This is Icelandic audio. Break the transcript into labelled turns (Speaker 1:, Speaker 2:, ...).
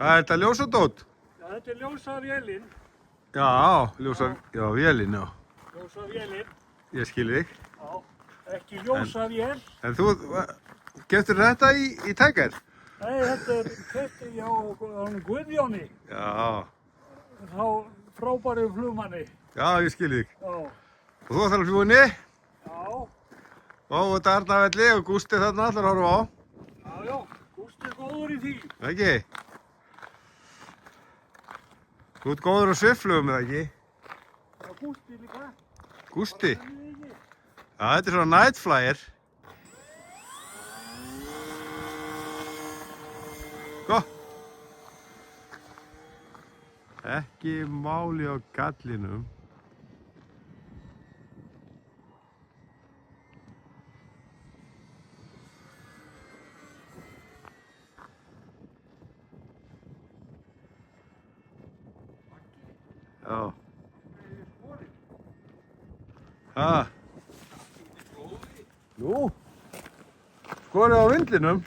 Speaker 1: Hvað er þetta ljósadót?
Speaker 2: Já, þetta er ljósavélin.
Speaker 1: Já, vélin, já.
Speaker 2: Ljósavélin.
Speaker 1: Ég skil þig.
Speaker 2: Já, ekki ljósavél.
Speaker 1: En þú, getur þetta í Tiger?
Speaker 2: Nei, þetta er keypti hjá Guðjóni,
Speaker 1: Já,
Speaker 2: þá frábæru flugmanni.
Speaker 1: já, ég skil þig.
Speaker 2: Já,
Speaker 1: Og þú ætlar að fljúga inni?
Speaker 2: já,
Speaker 1: Og þetta er Arnarvelli og Gústi þarna allar að horfa á.
Speaker 2: já, Gústi er góður í því.
Speaker 1: Ekki? Þú ert góður á svifflugum, eða ekki?
Speaker 2: Já, Gústi líka.
Speaker 1: Gústi?
Speaker 2: Nei, ekki.
Speaker 1: Já, þetta er svona night flyer. Gott. Ekki máli á gallinum. Já. Ha? Nú? Skorið á vindlinum?